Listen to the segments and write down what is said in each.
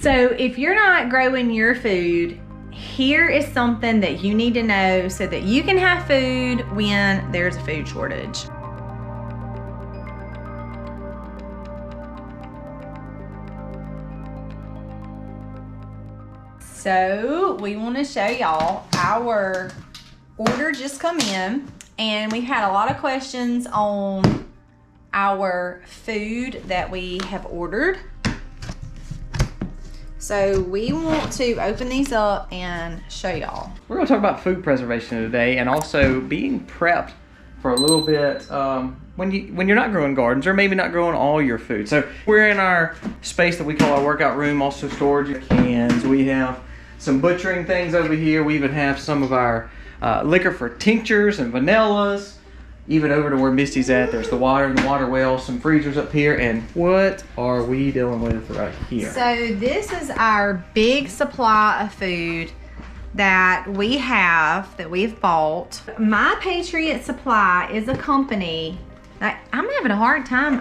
So if you're not growing your food, here is something that you need to know so that you can have food when there's a food shortage. So we want to show y'all our order just come in, and we had a lot of questions on our food that we have ordered. So we want to open these up and show y'all. We're going to talk about food preservation today, and also being prepped for a little bit when you're not growing gardens, or maybe not growing all your food. So we're in our space that we call our workout room, also storage cans. We have some butchering things over here. We even have some of our liquor for tinctures and vanillas. Even over to where Misty's at, there's the water and the water well, some freezers up here. And what are we dealing with right here? So this is our big supply of food that we have, that we've bought. My Patriot Supply is a company that I'm having a hard time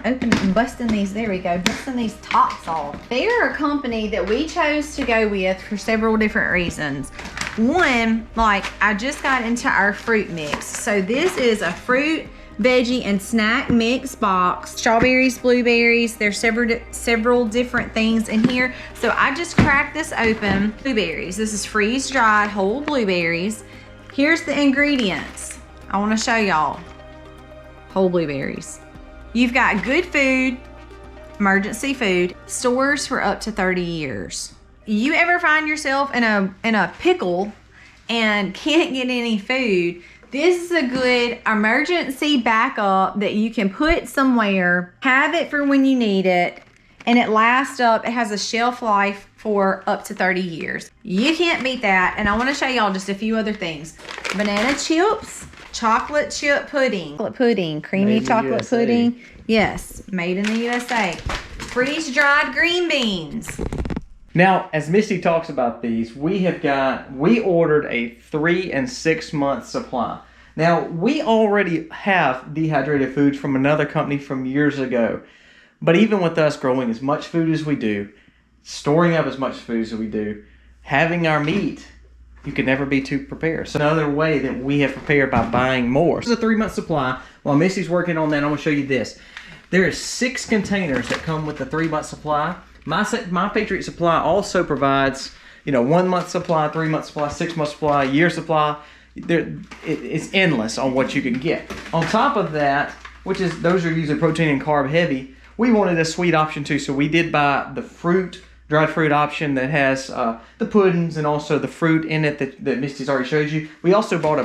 busting these, there we go, busting these tops off. They're a company that we chose to go with for several different reasons. One, like, I just got into our fruit mix. So this is a fruit, veggie, and snack mix box. Strawberries, blueberries, there's several different things in here. So I just cracked this open. Blueberries, this is freeze-dried whole blueberries. Here's the ingredients. I wanna show y'all. Whole blueberries. You've got good food, emergency food, stores for up to 30 years. You ever find yourself in a pickle and can't get any food, this is a good emergency backup that you can put somewhere, have it for when you need it, and it lasts up. It has a shelf life for up to 30 years. You can't beat that. And I want to show y'all just a few other things. Banana chips, chocolate chip pudding, creamy chocolate pudding. Yes, made in the USA. Freeze-dried green beans. Now, as Misty talks about these, we ordered a 3 and 6 month supply. Now, we already have dehydrated foods from another company from years ago. But even with us growing as much food as we do, storing up as much food as we do, having our meat, you can never be too prepared. So another way that we have prepared by buying more. This is a 3 month supply. While Misty's working on that, I'm going to show you this. There is 6 containers that come with the 3 month supply. My Patriot Supply also provides, 1 month supply, 3 month supply, 6 month supply, year supply. It's endless on what you can get. On top of that, those are usually protein and carb heavy, we wanted a sweet option too. So we did buy the dried fruit option that has the puddings and also the fruit in it that Misty's already showed you. We also bought a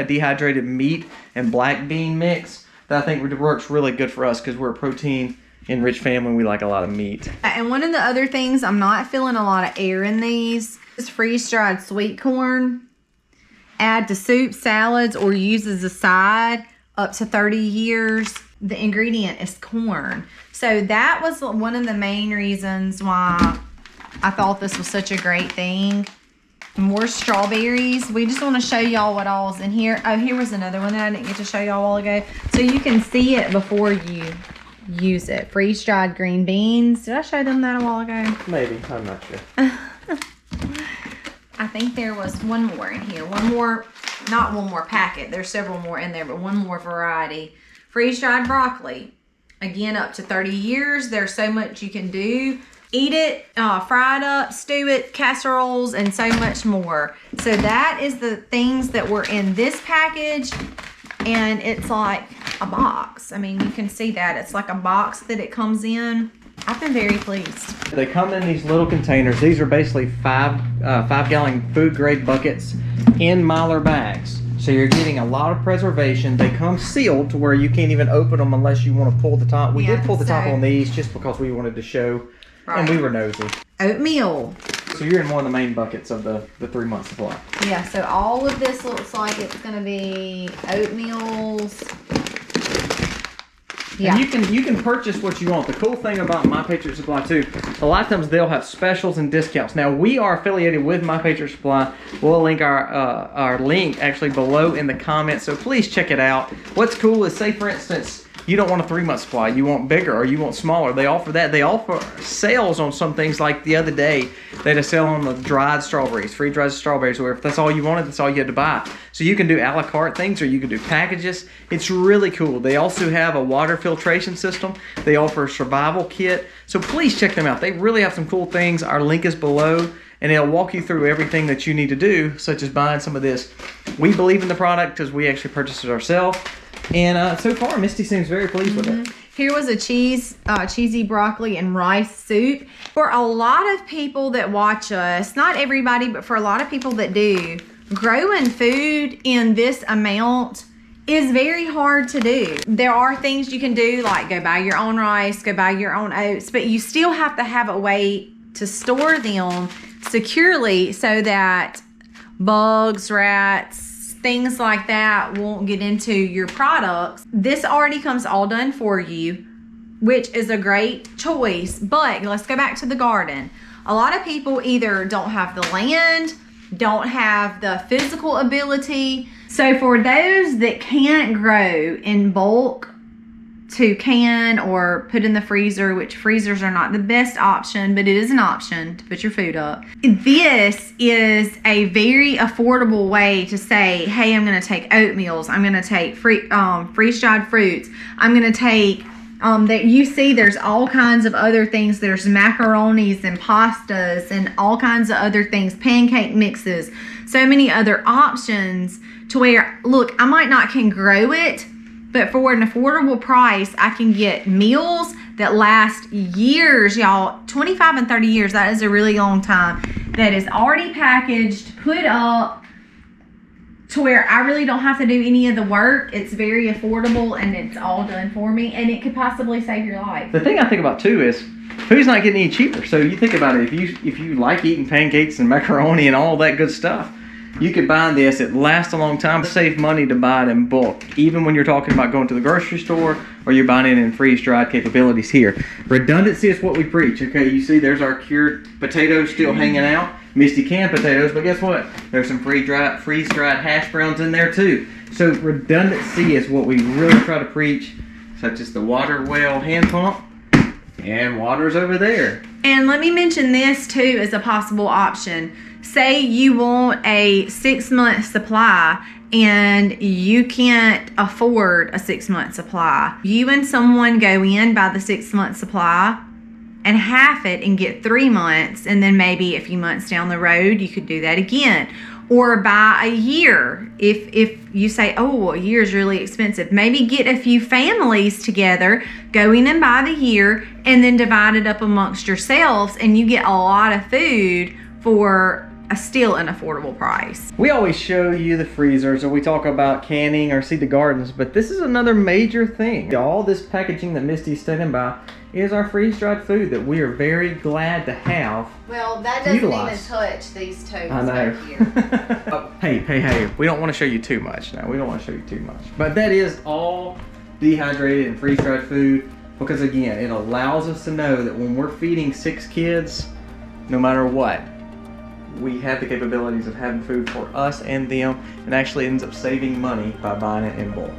dehydrated meat and black bean mix that I think works really good for us because we're a protein enriched family. We like a lot of meat. And one of the other things, I'm not feeling a lot of air in these, is freeze-dried sweet corn. Add to soup, salads, or use as a side up to 30 years. The ingredient is corn. So that was one of the main reasons why I thought this was such a great thing. More strawberries. We just want to show y'all what all's in here. Oh, here was another one that I didn't get to show y'all a while ago. So you can see it before you use it. Freeze-dried green beans. Did I show them that a while ago? Maybe. I'm not sure. I think there was one more in here. Not one more packet. There's several more in there, but one more variety. Freeze-dried broccoli. Again, up to 30 years. There's so much you can do. Eat it, fry it up, stew it, casseroles, and so much more. So that is the things that were in this package. And it's like a box. I mean, you can see that. It's like a box that it comes in. I've been very pleased. They come in these little containers. These are basically 5-gallon food grade buckets in Mylar bags. So you're getting a lot of preservation. They come sealed to where you can't even open them unless you want to pull the top. We did pull the top on these just because we wanted to show, and we were nosy. Oatmeal. So you're in one of the main buckets of the 3 month supply. Yeah, so all of this looks like it's going to be oatmeals. Yeah. And you can purchase what you want. The cool thing about My Patriot Supply too, a lot of times they'll have specials and discounts. Now we are affiliated with My Patriot Supply. We'll link our link actually below in the comments, so please check it out. What's cool is, say for instance, you don't want a 3-month supply, you want bigger or you want smaller, they offer that. They offer sales on some things. Like the other day, they had a sale on the dried strawberries, free dried strawberries, where if that's all you wanted, that's all you had to buy. So you can do a la carte things, or you can do packages. It's really cool. They also have a water filtration system. They offer a survival kit. So please check them out. They really have some cool things. Our link is below, and it'll walk you through everything that you need to do, such as buying some of this. We believe in the product because we actually purchased it ourselves. And so far, Misty seems very pleased with it. Here was a cheesy broccoli and rice soup. For a lot of people that watch us, not everybody, but for a lot of people that do, growing food in this amount is very hard to do. There are things you can do, like go buy your own rice, go buy your own oats, but you still have to have a way to store them securely so that bugs, rats, things like that won't get into your products. This already comes all done for you, which is a great choice. But let's go back to the garden. A lot of people either don't have the land, don't have the physical ability. So for those that can't grow in bulk to can or put in the freezer, which freezers are not the best option, but it is an option to put your food up. This is a very affordable way to say, hey, I'm going to take oatmeals. I'm going to take freeze-dried fruits. I'm going to take, that you see there's all kinds of other things. There's macaronis and pastas and all kinds of other things, pancake mixes, so many other options to where, look, I might not can grow it, but for an affordable price, I can get meals that last years, y'all. 25 and 30 years, that is a really long time. That is already packaged, put up, to where I really don't have to do any of the work. It's very affordable, and it's all done for me, and it could possibly save your life. The thing I think about, too, is food's not getting any cheaper. So you think about it, if you like eating pancakes and macaroni and all that good stuff, you could buy this. It lasts a long time. Save money to buy it in bulk, even when you're talking about going to the grocery store or you're buying it in freeze-dried capabilities here. Redundancy is what we preach. Okay, you see there's our cured potatoes still hanging out. Misty canned potatoes, but guess what? There's some freeze-dried hash browns in there too. So redundancy is what we really try to preach, such as the water well hand pump, and water's over there. And let me mention this too as a possible option. Say you want a 6-month supply and you can't afford a 6-month supply. You and someone go in, buy the 6-month supply and half it and get 3 months, and then maybe a few months down the road you could do that again. Or buy a year. If you say, oh, a year is really expensive, maybe get a few families together, go in and buy the year, and then divide it up amongst yourselves, and you get a lot of food for still an affordable price. We always show you the freezers, or we talk about canning or see the gardens, but this is another major thing. All this packaging that Misty's standing by is our freeze-dried food that we are very glad to have. Well, that doesn't utilize. even touch these totes I know. over here. Hey, we don't want to show you too much now. We don't want to show you too much. But that is all dehydrated and freeze-dried food, because again, it allows us to know that when we're feeding 6 kids, no matter what, we have the capabilities of having food for us and them, and actually ends up saving money by buying it in bulk.